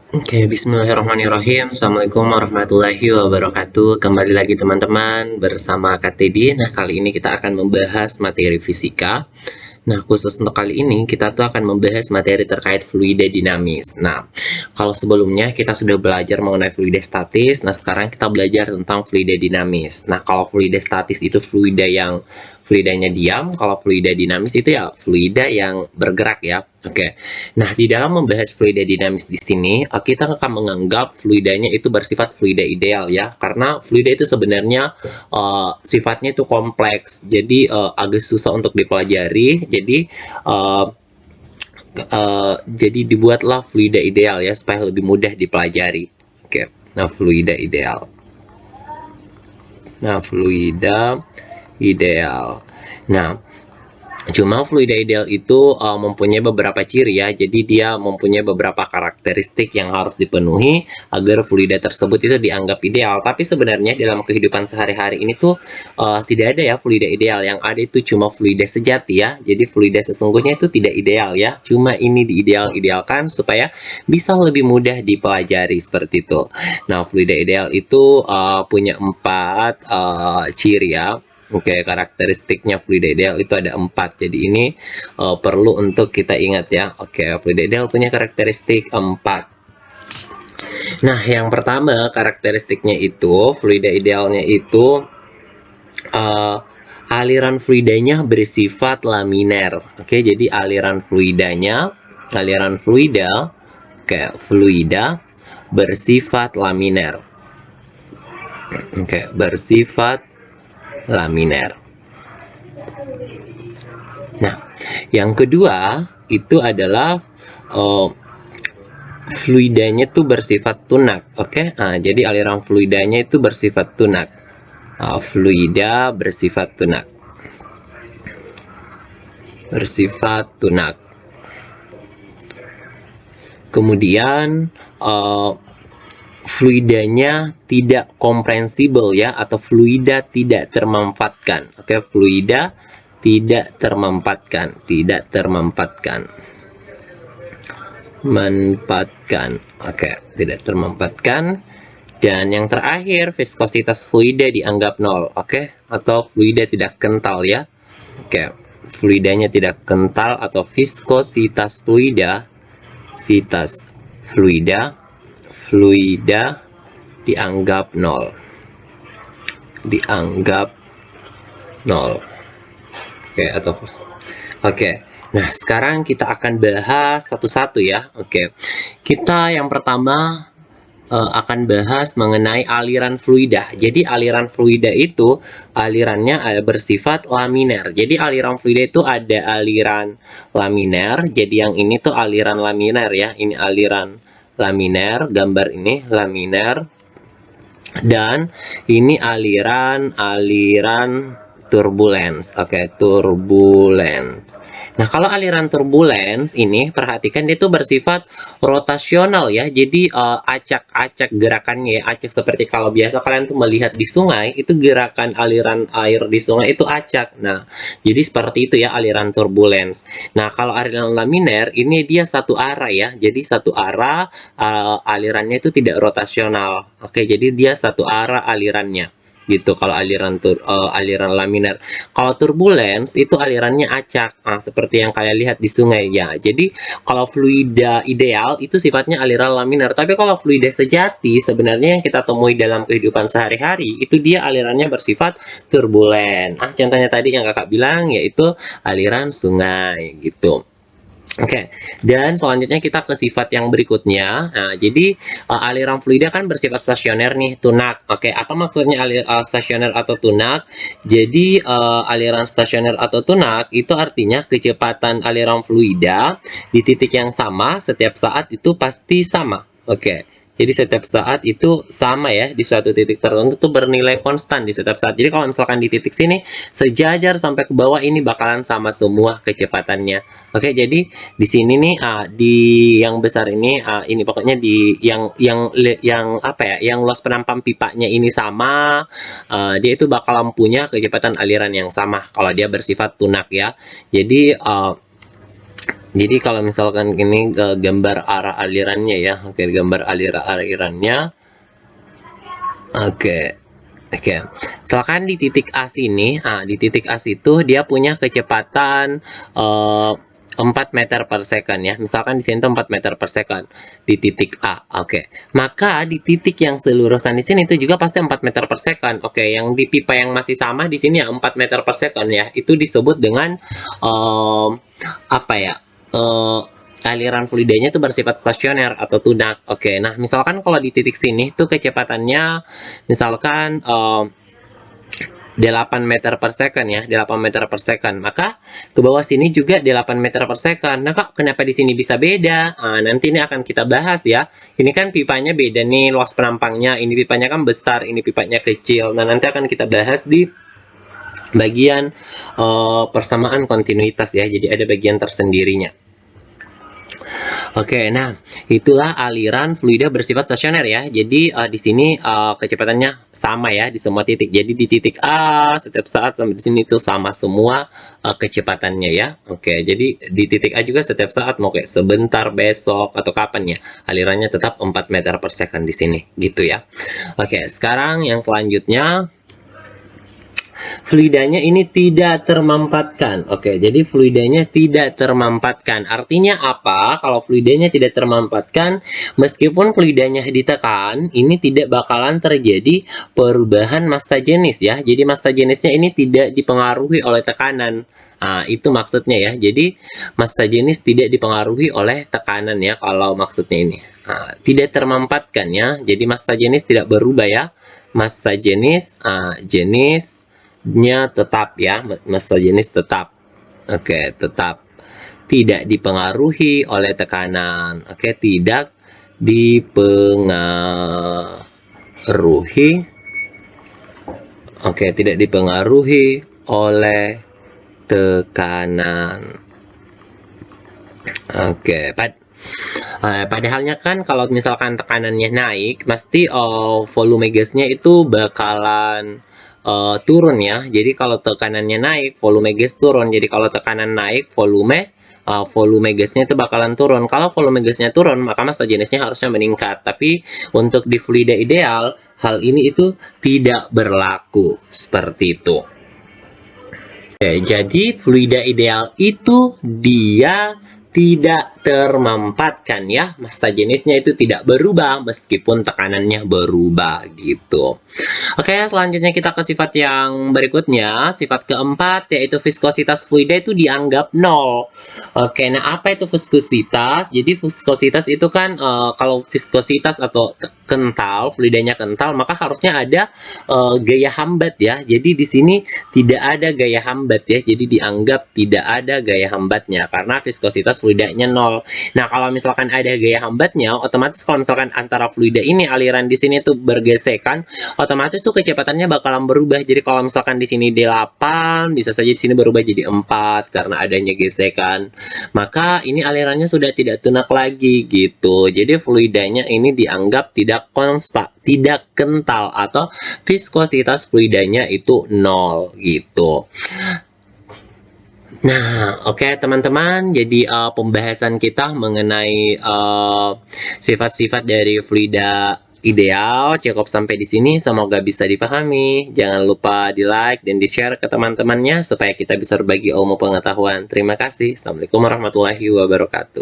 Oke, bismillahirrahmanirrahim. Assalamualaikum warahmatullahi wabarakatuh. Kembali lagi teman-teman bersama Kak Teddy. Nah, kali ini kita akan membahas materi fisika. Nah, khusus untuk kali ini kita tuh akan membahas materi terkait fluida dinamis. Nah, kalau sebelumnya kita sudah belajar mengenai fluida statis, nah sekarang kita belajar tentang fluida dinamis. Nah, kalau fluida statis itu fluidanya diam, kalau fluida dinamis itu ya fluida yang bergerak ya. Oke. Nah, di dalam membahas fluida dinamis di sini, kita akan menganggap fluidanya itu bersifat fluida ideal ya, karena fluida itu sebenarnya sifatnya itu kompleks, jadi agak susah untuk dipelajari. Jadi dibuatlah fluida ideal ya supaya lebih mudah dipelajari. Oke. Nah, fluida ideal. Nah, fluida ideal. Nah, cuma fluida ideal itu mempunyai beberapa ciri ya. Jadi dia mempunyai beberapa karakteristik yang harus dipenuhi agar fluida tersebut itu dianggap ideal. Tapi sebenarnya dalam kehidupan sehari-hari ini tuh tidak ada ya fluida ideal. Yang ada itu cuma fluida sejati ya. Jadi fluida sesungguhnya itu tidak ideal ya. Cuma ini diideal-idealkan supaya bisa lebih mudah dipelajari seperti itu. Nah, fluida ideal itu punya 4 ciri ya. Oke, karakteristiknya fluida ideal itu ada 4. Jadi ini perlu untuk kita ingat ya. Oke, fluida ideal punya karakteristik 4. Nah, yang pertama karakteristiknya itu fluida idealnya itu uh, aliran fluidanya bersifat laminer. Oke, jadi aliran fluida, oke, fluida bersifat laminer. Oke, bersifat laminer. Nah, yang kedua itu adalah uh, fluidanya itu bersifat tunak. Oke, nah, jadi aliran fluidanya itu bersifat tunak. Fluida bersifat tunak. Bersifat tunak. Kemudian fluidanya tidak komprehensibel ya, atau fluida tidak termanfaatkan. Oke, fluida tidak termanfaatkan, manfaatkan. Oke, tidak termanfaatkan. Dan yang terakhir, viskositas fluida dianggap nol. Oke, atau fluida tidak kental ya. Oke, fluidanya tidak kental atau viskositas fluida dianggap nol. Oke. Nah, sekarang kita akan bahas satu-satu ya. Oke. Kita yang pertama akan bahas mengenai aliran fluida. Jadi aliran fluida itu alirannya bersifat laminer. Jadi aliran fluida itu ada aliran laminer. Jadi yang ini tuh aliran laminer ya. Ini aliran laminer, gambar ini laminer. Dan ini aliran turbulence. Oke, turbulence. Nah, kalau aliran turbulence ini perhatikan dia tuh bersifat rotasional ya. Jadi acak-acak gerakannya ya, acak seperti kalau biasa kalian tuh melihat di sungai, itu gerakan aliran air di sungai itu acak. Nah, jadi seperti itu ya aliran turbulence. Nah, kalau aliran laminer ini dia satu arah ya. Jadi satu arah, alirannya itu tidak rotasional. Oke, jadi dia satu arah alirannya gitu. Kalau aliran laminer. Kalau turbulence itu alirannya acak, seperti yang kalian lihat di sungai ya. Jadi kalau fluida ideal itu sifatnya aliran laminer, tapi kalau fluida sejati sebenarnya yang kita temui dalam kehidupan sehari-hari itu dia alirannya bersifat turbulent. Contohnya tadi yang kakak bilang yaitu aliran sungai gitu. Oke, dan selanjutnya kita ke sifat yang berikutnya. Nah, jadi aliran fluida kan bersifat stasioner nih, tunak. Oke, apa maksudnya stasioner atau tunak? Jadi aliran stasioner atau tunak itu artinya kecepatan aliran fluida di titik yang sama setiap saat itu pasti sama. Oke. Jadi setiap saat itu sama ya, di suatu titik tertentu tuh bernilai konstan di setiap saat. Jadi kalau misalkan di titik sini sejajar sampai ke bawah ini bakalan sama semua kecepatannya. Oke, jadi di sini nih di yang besar ini pokoknya di yang apa ya? Yang luas penampang pipanya ini sama, dia itu bakalan punya kecepatan aliran yang sama kalau dia bersifat tunak ya. Jadi Jadi kalau misalkan ini gambar arah alirannya ya. Oke, gambar alirannya. Oke. Oke. Misalkan di titik A sini, di titik A situ dia punya kecepatan 4 meter per second ya. Misalkan di sini tuh 4 meter per second di titik A. Oke. Maka di titik yang selurusan di sini itu juga pasti 4 meter per second. Oke, yang di pipa yang masih sama di sini ya 4 meter per second ya. Itu disebut dengan apa ya? Aliran fluidanya itu bersifat stasioner atau tunak. Oke, nah misalkan kalau di titik sini tuh kecepatannya misalkan 8 meter per second ya, 8 meter per second. Maka ke bawah sini juga 8 meter per second. Nah, kok kenapa di sini bisa beda? Nah, nanti ini akan kita bahas ya. Ini kan pipanya beda nih, luas penampangnya. Ini pipanya kan besar, ini pipanya kecil. Nah, nanti akan kita bahas di bagian persamaan kontinuitas ya. Jadi ada bagian tersendirinya. Oke, nah itulah aliran fluida bersifat stasioner ya. Jadi di sini kecepatannya sama ya di semua titik. Jadi di titik A setiap saat sampai di sini itu sama semua kecepatannya ya. Oke, jadi di titik A juga setiap saat mau kayak sebentar, besok atau kapan ya, alirannya tetap 4 meter per second di sini gitu ya. Oke, sekarang yang selanjutnya fluidanya ini tidak termampatkan. Oke, jadi fluidanya tidak termampatkan. Artinya apa? Kalau fluidanya tidak termampatkan, meskipun fluidanya ditekan, ini tidak bakalan terjadi perubahan massa jenis ya. Jadi massa jenisnya ini tidak dipengaruhi oleh tekanan. Nah, itu maksudnya ya. Jadi massa jenis tidak dipengaruhi oleh tekanan ya kalau maksudnya ini. Nah, tidak termampatkan ya. Jadi massa jenis tidak berubah ya. Massa jenis jenisnya tetap ya, massa jenis tetap. Oke, tetap tidak dipengaruhi oleh tekanan. Oke, tidak dipengaruhi. Oke, tidak dipengaruhi oleh tekanan. Oke, padahalnya kan kalau misalkan tekanannya naik, pasti volume gasnya itu bakalan turun ya. Jadi kalau tekanannya naik, volume gas turun. Jadi kalau tekanan naik, volume gasnya itu bakalan turun. Kalau volume gasnya turun, maka massa jenisnya harusnya meningkat. Tapi untuk di fluida ideal, hal ini itu tidak berlaku seperti itu. Oke, jadi fluida ideal itu dia tidak termampatkan ya, massa jenisnya itu tidak berubah meskipun tekanannya berubah gitu. Oke, selanjutnya kita ke sifat yang berikutnya, sifat keempat yaitu viskositas fluida itu dianggap nol. Oke, nah apa itu viskositas? Jadi viskositas itu kan kalau viskositas atau kental, fluidanya kental, maka harusnya ada gaya hambat ya. Jadi di sini tidak ada gaya hambat ya. Jadi dianggap tidak ada gaya hambatnya karena viskositas fluidanya nol. Nah, kalau misalkan ada gaya hambatnya, otomatis kalau misalkan antara fluida ini aliran di sini tuh bergesekan, otomatis tuh kecepatannya bakalan berubah. Jadi kalau misalkan di sini 8, bisa saja di sini berubah jadi 4 karena adanya gesekan. Maka ini alirannya sudah tidak tunak lagi gitu. Jadi fluidanya ini dianggap tidak konstan, tidak kental atau viskositas fluidanya itu nol gitu. Nah, oke teman-teman, jadi pembahasan kita mengenai sifat-sifat dari fluida ideal cukup sampai di sini. Semoga bisa dipahami. Jangan lupa di-like dan di-share ke teman-temannya supaya kita bisa berbagi ilmu pengetahuan. Terima kasih. Assalamualaikum warahmatullahi wabarakatuh.